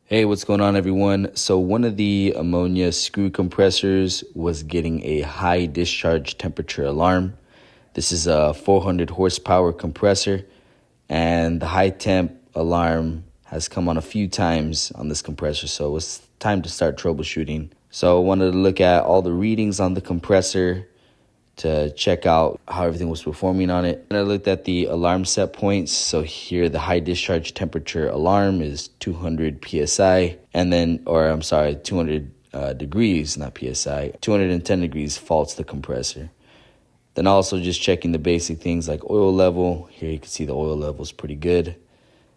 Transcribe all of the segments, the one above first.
Hey, what's going on, everyone? So one of the ammonia screw compressors was getting a high discharge temperature alarm. This is a 400 horsepower compressor, and the high temp alarm has come on a few times on this compressor, so it's time to start troubleshooting. So I wanted to look at all the readings on the compressor to check out how everything was performing on it. And I looked at the alarm set points. So here the high discharge temperature alarm is 200 psi, and then, 200 degrees, not psi. 210 degrees faults the compressor. Then also just checking the basic things like oil level. Here you can see the oil level is pretty good.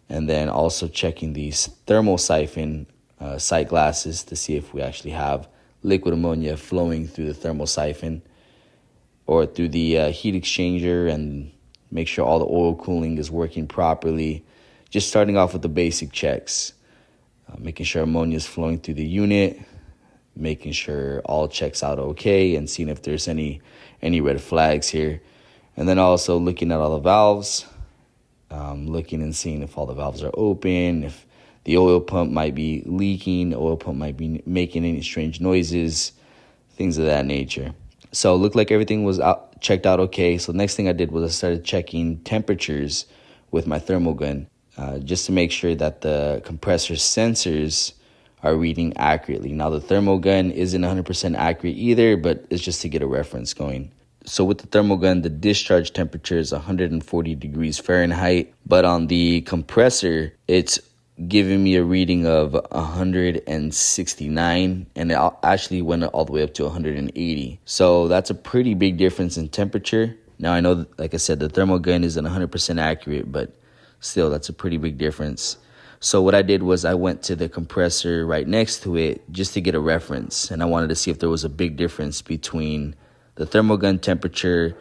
And then also checking these thermal siphon sight glasses to see if we actually have liquid ammonia flowing through the thermal siphon or through the heat exchanger, and make sure all the oil cooling is working properly. Just starting off with the basic checks, making sure ammonia is flowing through the unit, making sure all checks out okay, and seeing if there's any red flags here. And then also looking at all the valves, looking and seeing if all the valves are open, if the oil pump might be leaking, the oil pump might be making any strange noises, things of that nature. So it looked like everything was checked out okay. So the next thing I did was I started checking temperatures with my thermal gun, just to make sure that the compressor sensors are reading accurately. Now the thermal gun isn't 100% accurate either, but it's just to get a reference going. So with the thermal gun, the discharge temperature is 140 degrees Fahrenheit, but on the compressor, it's giving me a reading of 169, and it actually went all the way up to 180. So that's a pretty big difference in temperature. Now I know, like I said, the thermal gun isn't 100% accurate, but still that's a pretty big difference. So what I did was I went to the compressor right next to it just to get a reference, and I wanted to see if there was a big difference between the thermal gun temperature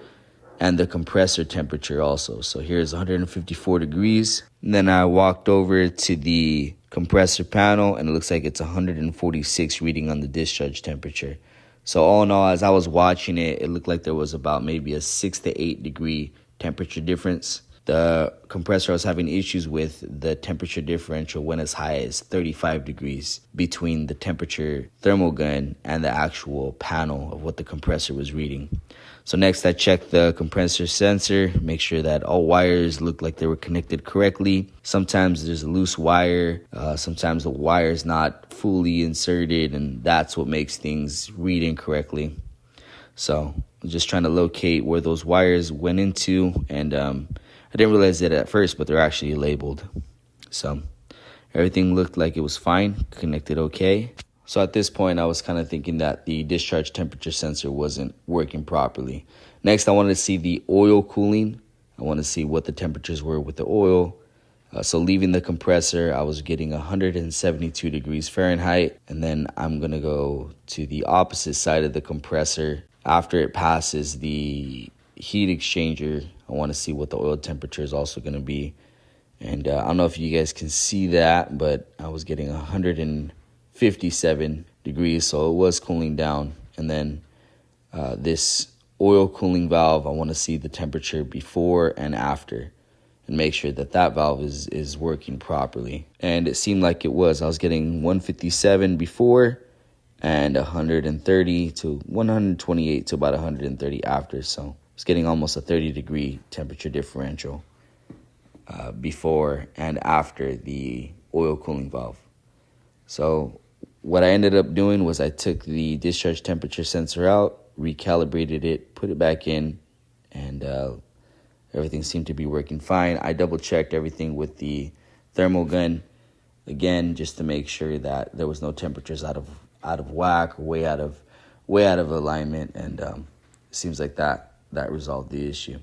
and the compressor temperature also. So here's 154 degrees. And then I walked over to the compressor panel, and it looks like it's 146 reading on the discharge temperature. So all in all, as I was watching it, it looked like there was about maybe a 6 to 8 degree temperature difference. The compressor I was having issues with, the temperature differential went as high as 35 degrees between the temperature thermal gun and the actual panel of what the compressor was reading. So next I checked the compressor sensor, make sure that all wires looked like they were connected correctly. Sometimes there's a loose wire, sometimes the wire is not fully inserted, and that's what makes things read incorrectly. So I'm just trying to locate where those wires went into, and I didn't realize it at first, but they're actually labeled. So everything looked like it was fine, connected okay. So at this point, I was kind of thinking that the discharge temperature sensor wasn't working properly. Next, I wanted to see the oil cooling. I want to see what the temperatures were with the oil. So leaving the compressor, I was getting 172 degrees Fahrenheit. And then I'm going to go to the opposite side of the compressor. After it passes the heat exchanger, I want to see what the oil temperature is also going to be. And I don't know if you guys can see that, but I was getting 157 degrees, so it was cooling down. And then this oil cooling valve, I want to see the temperature before and after and make sure that that valve is working properly. And it seemed like it was. I was getting 157 before and 130 to 128 to about 130 after. So it's getting almost a 30 degree temperature differential before and after the oil cooling valve. So what I ended up doing was I took the discharge temperature sensor out, recalibrated it, put it back in, and everything seemed to be working fine. I double checked everything with the thermal gun again, just to make sure that there was no temperatures out of whack or way out of alignment, and it seems like that resolved the issue.